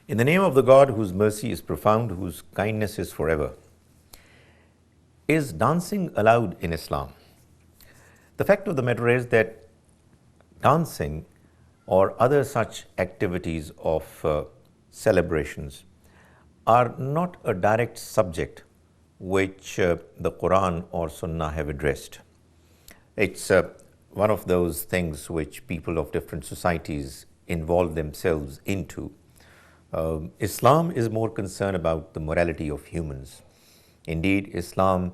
In the name of the God whose mercy is profound, whose kindness is forever. Is dancing allowed in Islam? The fact of the matter is that dancing or other such activities of celebrations are not a direct subject which the Quran or Sunnah have addressed. It's one of those things which people of different societies involve themselves into. Islam is more concerned about the morality of humans. Indeed, Islam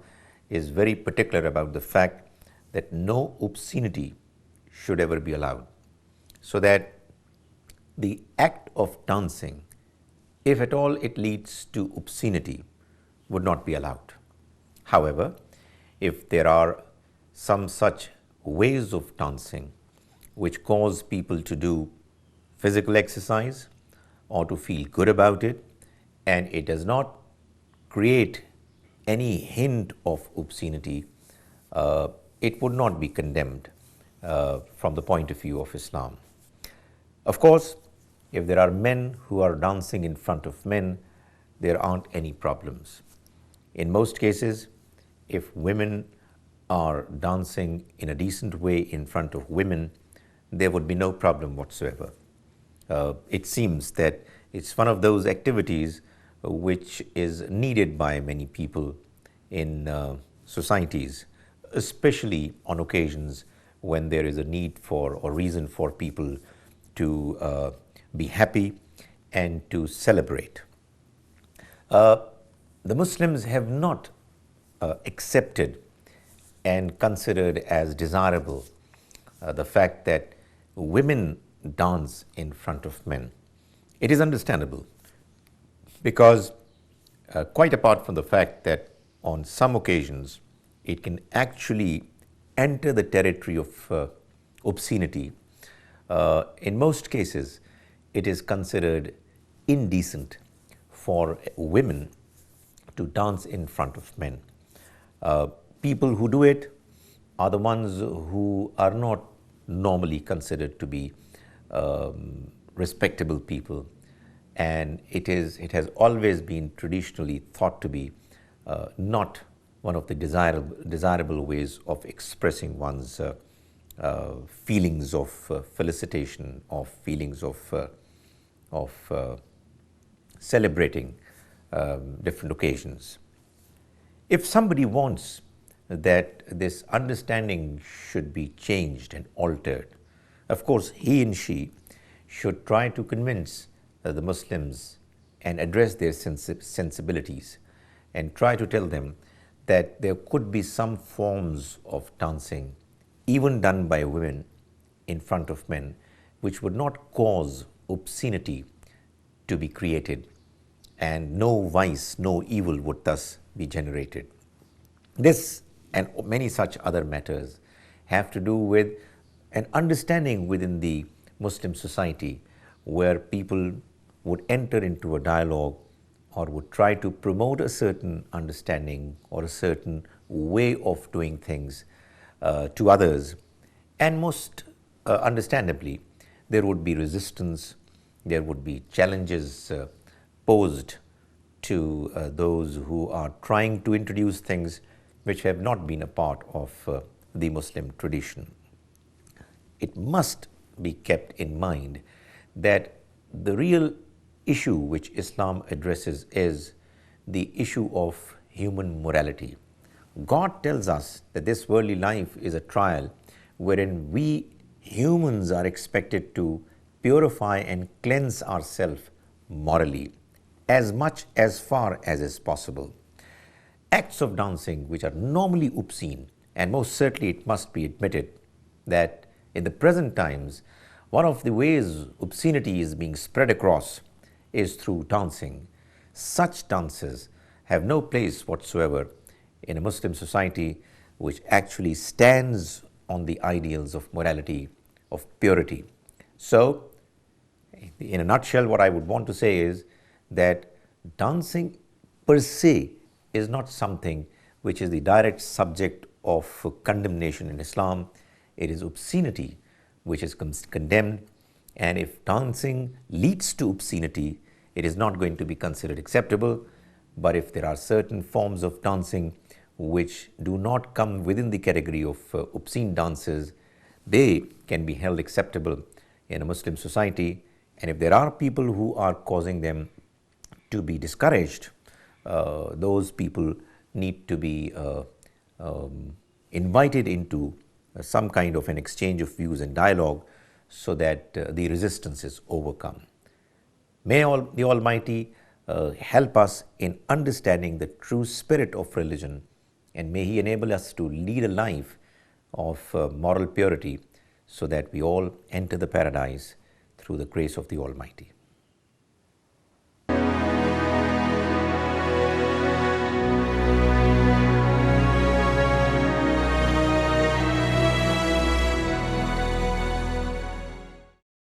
is very particular about the fact that no obscenity should ever be allowed, so that the act of dancing, if at all it leads to obscenity, would not be allowed. However, if there are some such ways of dancing which cause people to do physical exercise or to feel good about it, and it does not create any hint of obscenity, it would not be condemned from the point of view of Islam. Of course, if there are men who are dancing in front of men, there aren't any problems. In most cases, if women are dancing in a decent way in front of women, there would be no problem whatsoever. It seems that it's one of those activities which is needed by many people in societies, especially on occasions when there is a need for or reason for people to be happy and to celebrate. The Muslims have not accepted and considered as desirable the fact that women dance in front of men. It is understandable because quite apart from the fact that on some occasions it can actually enter the territory of obscenity, in most cases it is considered indecent for women to dance in front of men. People who do it are the ones who are not normally considered to be respectable people, and it has always been traditionally thought to be not one of the desirable ways of expressing one's feelings of felicitation, of feelings of celebrating different occasions. If somebody wants that this understanding should be changed and altered, of course he and she should try to convince the Muslims and address their sensibilities and try to tell them that there could be some forms of dancing, even done by women in front of men, which would not cause obscenity to be created, and no vice, no evil would thus be generated. This and many such other matters have to do with an understanding within the Muslim society where people would enter into a dialogue or would try to promote a certain understanding or a certain way of doing things to others. And most understandably, there would be resistance, there would be challenges posed to those who are trying to introduce things which have not been a part of the Muslim tradition. It must be kept in mind that the real issue which Islam addresses is the issue of human morality. God tells us that this worldly life is a trial wherein we humans are expected to purify and cleanse ourselves morally as much as far as is possible. Acts of dancing which are normally obscene, and most certainly it must be admitted that in the present times, one of the ways obscenity is being spread across is through dancing. Such dances have no place whatsoever in a Muslim society which actually stands on the ideals of morality, of purity. So, in a nutshell, what I would want to say is that dancing per se is not something which is the direct subject of condemnation in Islam. It is obscenity which is condemned, and if dancing leads to obscenity, it is not going to be considered acceptable. But if there are certain forms of dancing which do not come within the category of obscene dances, they can be held acceptable in a Muslim society. And if there are people who are causing them to be discouraged, those people need to be invited into some kind of an exchange of views and dialogue so that the resistance is overcome. May the Almighty help us in understanding the true spirit of religion, and may He enable us to lead a life of moral purity so that we all enter the paradise through the grace of the Almighty.